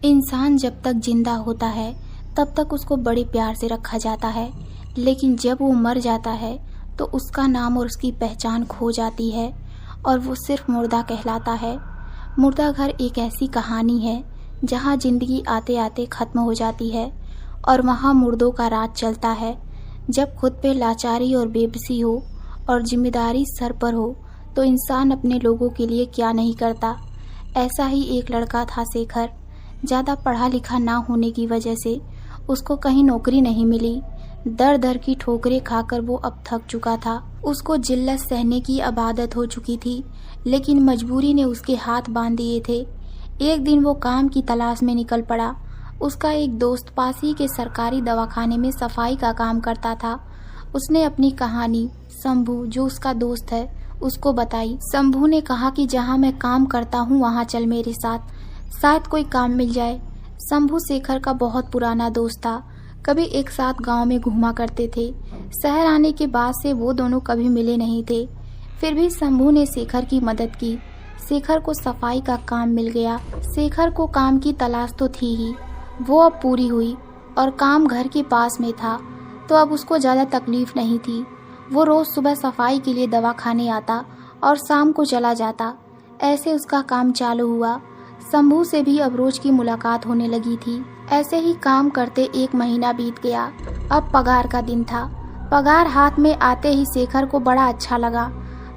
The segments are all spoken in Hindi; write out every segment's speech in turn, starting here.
इंसान जब तक जिंदा होता है तब तक उसको बड़े प्यार से रखा जाता है, लेकिन जब वो मर जाता है तो उसका नाम और उसकी पहचान खो जाती है और वो सिर्फ मुर्दा कहलाता है। मुर्दा घर एक ऐसी कहानी है जहाँ जिंदगी आते आते ख़त्म हो जाती है और वहाँ मुर्दों का राज चलता है। जब खुद पे लाचारी और बेबसी हो और जिम्मेदारी सर पर हो तो इंसान अपने लोगों के लिए क्या नहीं करता। ऐसा ही एक लड़का था शेखर। ज़्यादा पढ़ा लिखा ना होने की वजह से उसको कहीं नौकरी नहीं मिली। दर दर की ठोकरें खाकर वो अब थक चुका था। उसको जिल्लत सहने की अब आदत हो चुकी थी, लेकिन मजबूरी ने उसके हाथ बांध दिए थे। एक दिन वो काम की तलाश में निकल पड़ा। उसका एक दोस्त पास ही के सरकारी दवाखाने में सफाई का काम करता था। उसने अपनी कहानी शंभू, जो उसका दोस्त है, उसको बताई। शंभू ने कहा कि जहाँ मैं काम करता हूँ वहाँ चल मेरे साथ, शायद कोई काम मिल जाए। शंभू शेखर का बहुत पुराना दोस्त था। कभी एक साथ गांव में घूमा करते थे। शहर आने के बाद से वो दोनों कभी मिले नहीं थे। फिर भी शंभू ने शेखर की मदद की। शेखर को सफाई का काम मिल गया। शेखर को काम की तलाश तो थी ही, वो अब पूरी हुई और काम घर के पास में था, तो अब उसको ज़्यादा तकलीफ नहीं थी। वो रोज़ सुबह सफाई के लिए दवाखाने आता और शाम को चला जाता। ऐसे उसका काम चालू हुआ। शंभू से भी अब रोज की मुलाकात होने लगी थी। ऐसे ही काम करते एक महीना बीत गया। अब पगार का दिन था। पगार हाथ में आते ही शेखर को बड़ा अच्छा लगा।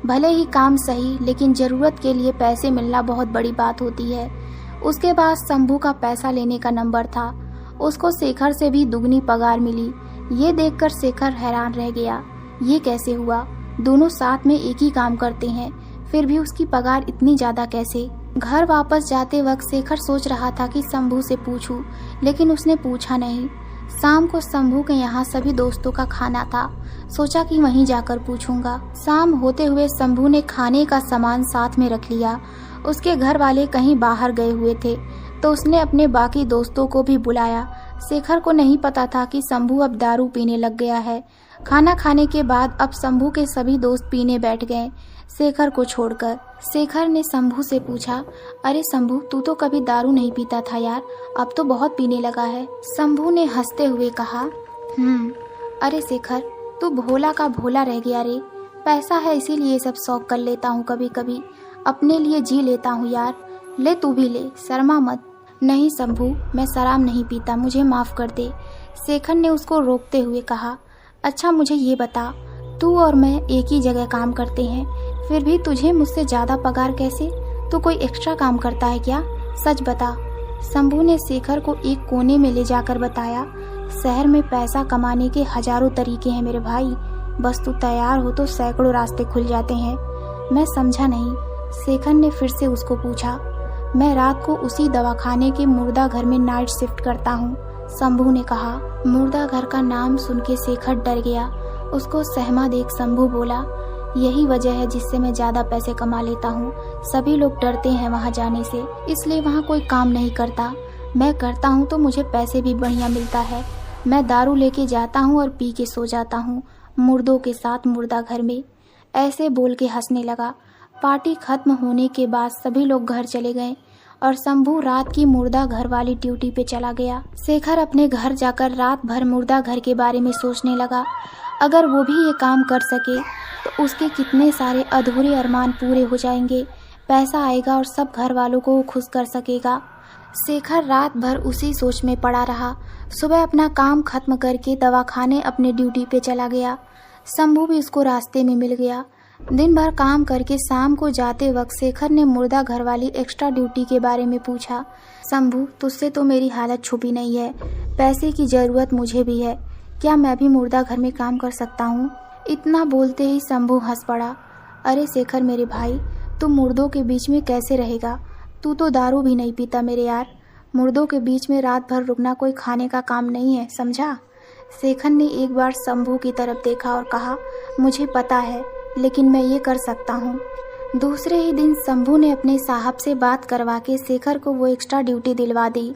भले ही काम सही, लेकिन ज़रूरत के लिए पैसे मिलना बहुत बड़ी बात होती है। उसके बाद शंभू का पैसा लेने का नंबर था। उसको शेखर से भी दुगनी पगार मिली। ये देखकर शेखर हैरान रह गया। ये कैसे हुआ? दोनों साथ में एक ही काम करते हैं, फिर भी उसकी पगार इतनी ज़्यादा कैसे? घर वापस जाते वक्त शेखर सोच रहा था कि शंभू से पूछूं, लेकिन उसने पूछा नहीं। शाम को शंभू के यहाँ सभी दोस्तों का खाना था। सोचा कि वहीं जाकर पूछूंगा। शाम होते हुए शंभू ने खाने का सामान साथ में रख लिया। उसके घर वाले कहीं बाहर गए हुए थे, तो उसने अपने बाकी दोस्तों को भी बुलाया। शेखर को नहीं पता था कि शंभू अब दारू पीने लग गया है। खाना खाने के बाद अब शंभू के सभी दोस्त पीने बैठ गए, शेखर को छोड़कर। शेखर ने शंभू से पूछा, अरे शंभू, तू तो कभी दारू नहीं पीता था यार, अब तो बहुत पीने लगा है। शंभू ने हंसते हुए कहा, अरे शेखर, तू भोला का भोला रह गया रे। पैसा है इसीलिए सब शौक कर लेता हूँ, कभी कभी अपने लिए जी लेता हूँ यार। ले तू भी ले, शर्मा मत। नहीं शंभू, मैं शराब नहीं पीता, मुझे माफ़ कर दे। शेखर ने उसको रोकते हुए कहा, अच्छा मुझे ये बता, तू और मैं एक ही जगह काम करते हैं, फिर भी तुझे मुझसे ज़्यादा पगार कैसे? तू कोई एक्स्ट्रा काम करता है क्या? सच बता। शंभू ने शेखर को एक कोने में ले जाकर बताया, शहर में पैसा कमाने के हजारों तरीके हैं मेरे भाई, बस तू तैयार हो तो सैकड़ों रास्ते खुल जाते हैं। मैं समझा नहीं। शेखर ने फिर से उसको पूछा। मैं रात को उसी दवाखाने के मुर्दा घर में नाइट शिफ्ट करता हूँ, शंभू ने कहा। मुर्दा घर का नाम सुन के शेखर डर गया। उसको सहमा देख शंभू बोला, यही वजह है जिससे मैं ज़्यादा पैसे कमा लेता हूँ। सभी लोग डरते हैं वहाँ जाने से, इसलिए वहाँ कोई काम नहीं करता। मैं करता हूँ तो मुझे पैसे भी बढ़िया मिलता है। मैं दारू लेके जाता हूँ और पी के सो जाता हूँ मुर्दों के साथ मुर्दा घर में। ऐसे बोल के हंसने लगा। पार्टी खत्म होने के बाद सभी लोग घर चले गए और शंभू रात की मुर्दा घर वाली ड्यूटी पे चला गया। शेखर अपने घर जाकर रात भर मुर्दा घर के बारे में सोचने लगा। अगर वो भी ये काम कर सके तो उसके कितने सारे अधूरे अरमान पूरे हो जाएंगे, पैसा आएगा और सब घर वालों को खुश कर सकेगा। शेखर रात भर उसी सोच में पड़ा रहा। सुबह अपना काम खत्म करके दवाखाने अपने ड्यूटी पे चला गया। शंभू भी उसको रास्ते में मिल गया। दिन भर काम करके शाम को जाते वक्त शेखर ने मुर्दा घर वाली एक्स्ट्रा ड्यूटी के बारे में पूछा। शंभू, तुझसे तो मेरी हालत छुपी नहीं है, पैसे की ज़रूरत मुझे भी है, क्या मैं भी मुर्दा घर में काम कर सकता हूँ? इतना बोलते ही शंभू हंस पड़ा। अरे शेखर मेरे भाई, तू मुर्दों के बीच में कैसे रहेगा? तू तो दारू भी नहीं पीता मेरे यार। मुर्दों के बीच में रात भर रुकना कोई खाने का काम नहीं है, समझा? शेखर ने एक बार शंभू की तरफ देखा और कहा, मुझे पता है, लेकिन मैं ये कर सकता हूँ। दूसरे ही दिन शंभू ने अपने साहब से बात करवा के शेखर को वो एक्स्ट्रा ड्यूटी दिलवा दी।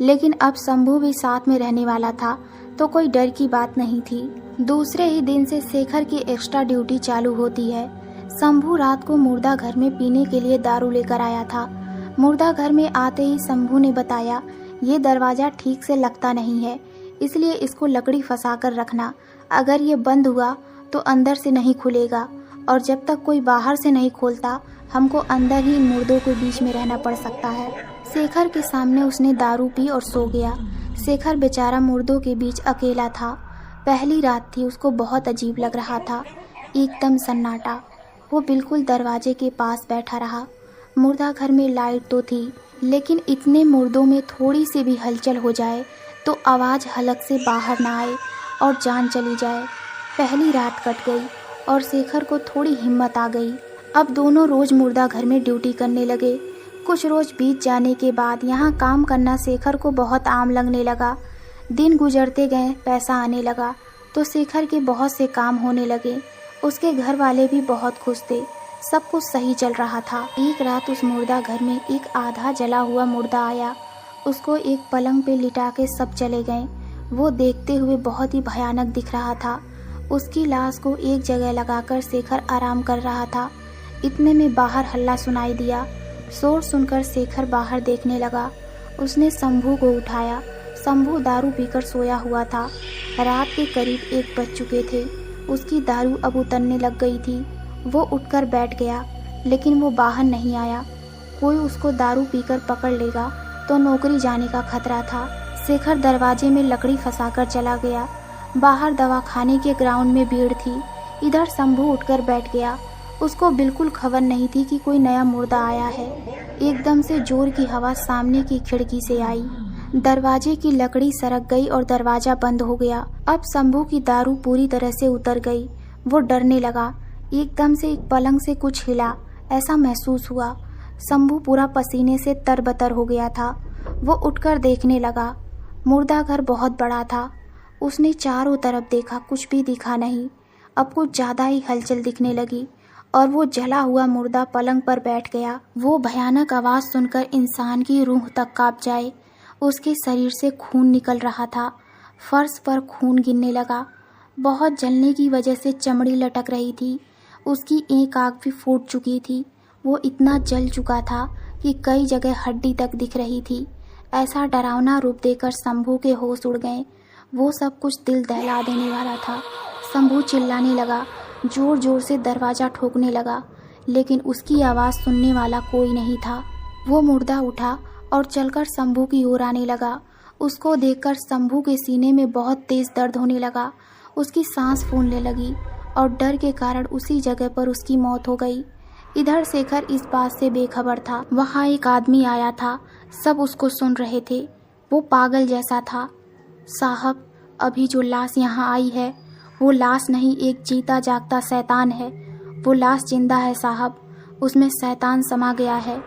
लेकिन अब शंभू भी साथ में रहने वाला था, तो कोई डर की बात नहीं थी। दूसरे ही दिन से शेखर की एक्स्ट्रा ड्यूटी चालू होती है। शंभू रात को मुर्दा घर में पीने के लिए दारू लेकर आया था। मुर्दा घर में आते ही शंभू ने बताया ये दरवाज़ा ठीक से लगता नहीं है, इसलिए इसको लकड़ी फंसा कर रखना। अगर ये बंद हुआ तो अंदर से नहीं खुलेगा, और जब तक कोई बाहर से नहीं खोलता हमको अंदर ही इन मुर्दों के बीच में रहना पड़ सकता है। शेखर के सामने उसने दारू पी और सो गया। शेखर बेचारा मुर्दों के बीच अकेला था। पहली रात थी, उसको बहुत अजीब लग रहा था। एकदम सन्नाटा। वो बिल्कुल दरवाजे के पास बैठा रहा। मुर्दा घर में लाइट तो थी, लेकिन इतने मुर्दों में थोड़ी सी भी हलचल हो जाए तो आवाज़ हलक से बाहर ना आए और जान चली जाए। पहली रात कट गई और शेखर को थोड़ी हिम्मत आ गई। अब दोनों रोज़ मुर्दा घर में ड्यूटी करने लगे। कुछ रोज़ बीत जाने के बाद यहाँ काम करना शेखर को बहुत आम लगने लगा। दिन गुजरते गए, पैसा आने लगा तो शेखर के बहुत से काम होने लगे। उसके घर वाले भी बहुत खुश थे, सब कुछ सही चल रहा था। एक रात उस मुर्दा घर में एक आधा जला हुआ मुर्दा आया। उसको एक पलंग पे लिटा के सब चले गए। वो देखते हुए बहुत ही भयानक दिख रहा था। उसकी लाश को एक जगह लगाकर शेखर आराम कर रहा था। इतने में बाहर हल्ला सुनाई दिया। शोर सुनकर शेखर बाहर देखने लगा। उसने शंभू को उठाया। शंभू दारू पीकर सोया हुआ था। रात के करीब 1 बज चुके थे। उसकी दारू अब उतरने लग गई थी। वो उठकर बैठ गया, लेकिन वो बाहर नहीं आया। कोई उसको दारू पीकर पकड़ लेगा तो नौकरी जाने का खतरा था। शेखर दरवाजे में लकड़ी फंसाकर चला गया। बाहर दवाखाने के ग्राउंड में भीड़ थी। इधर शंभू उठकर बैठ गया। उसको बिल्कुल खबर नहीं थी कि कोई नया मुर्दा आया है। एकदम से जोर की हवा सामने की खिड़की से आई। दरवाजे की लकड़ी सरक गई और दरवाजा बंद हो गया। अब शंभू की दारू पूरी तरह से उतर गई। वो डरने लगा। एकदम से एक पलंग से कुछ हिला, ऐसा महसूस हुआ। शंभू पूरा पसीने से तरबतर हो गया था। वो उठकर देखने लगा। मुर्दा घर बहुत बड़ा था। उसने चारों तरफ देखा, कुछ भी दिखा नहीं। अब कुछ ज़्यादा ही हलचल दिखने लगी और वो जला हुआ मुर्दा पलंग पर बैठ गया। वो भयानक आवाज़ सुनकर इंसान की रूह तक कांप जाए। उसके शरीर से खून निकल रहा था। फर्श पर खून गिरने लगा। बहुत जलने की वजह से चमड़ी लटक रही थी। उसकी एक आँख भी फूट चुकी थी। वो इतना जल चुका था कि कई जगह हड्डी तक दिख रही थी। ऐसा डरावना रूप देखकर शंभू के होश उड़ गए। वो सब कुछ दिल दहला देने वाला था। शंभू चिल्लाने लगा, जोर जोर से दरवाज़ा ठोकने लगा, लेकिन उसकी आवाज़ सुनने वाला कोई नहीं था। वो मुर्दा उठा और चलकर शंभू की ओर आने लगा। उसको देखकर शंभू के सीने में बहुत तेज़ दर्द होने लगा। उसकी सांस फूलने लगी और डर के कारण उसी जगह पर उसकी मौत हो गई। इधर शेखर इस बात से बेखबर था। वहाँ एक आदमी आया था। सब उसको सुन रहे थे। वो पागल जैसा था। साहब, अभी जो लाश यहाँ आई है वो लाश नहीं, एक जीता जागता शैतान है। वो लाश जिंदा है साहब, उसमें शैतान समा गया है।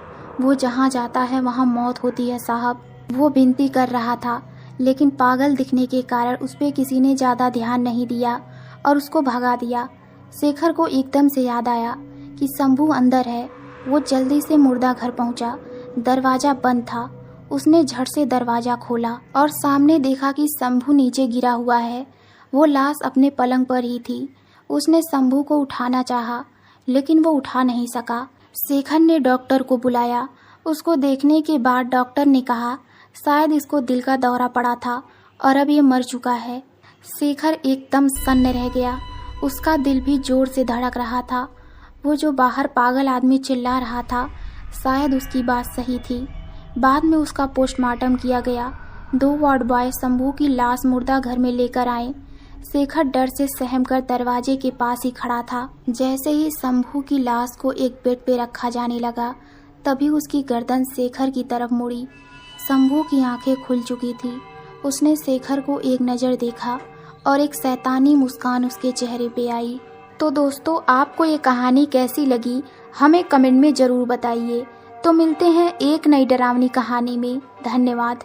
वो जहाँ जाता है वहाँ मौत होती है साहब। वो विनती कर रहा था, लेकिन पागल दिखने के कारण उस पर किसी ने ज़्यादा ध्यान नहीं दिया और उसको भगा दिया। शेखर को एकदम से याद आया कि शंभू अंदर है। वो जल्दी से मुर्दा घर पहुंचा। दरवाज़ा बंद था। उसने झट से दरवाज़ा खोला और सामने देखा कि शंभू नीचे गिरा हुआ है। वो लाश अपने पलंग पर ही थी। उसने शंभू को उठाना चाहा, लेकिन वो उठा नहीं सका। शेखर ने डॉक्टर को बुलाया। उसको देखने के बाद डॉक्टर ने कहा शायद इसको दिल का दौरा पड़ा था और अब ये मर चुका है। शेखर एकदम सन्न रह गया। उसका दिल भी जोर से धड़क रहा था। वो जो बाहर पागल आदमी चिल्ला रहा था, शायद उसकी बात सही थी। बाद में उसका पोस्टमार्टम किया गया। 2 वार्ड बॉय शंभू की लाश मुर्दा घर में लेकर आए। शेखर डर से सहम कर दरवाजे के पास ही खड़ा था। जैसे ही शंभू की लाश को एक बेड पे रखा जाने लगा, तभी उसकी गर्दन शेखर की तरफ मुड़ी। शंभू की आंखें खुल चुकी थी। उसने शेखर को एक नज़र देखा और एक शैतानी मुस्कान उसके चेहरे पे आई। तो दोस्तों, आपको ये कहानी कैसी लगी हमें कमेंट में ज़रूर बताइए। तो मिलते हैं एक नई डरावनी कहानी में। धन्यवाद।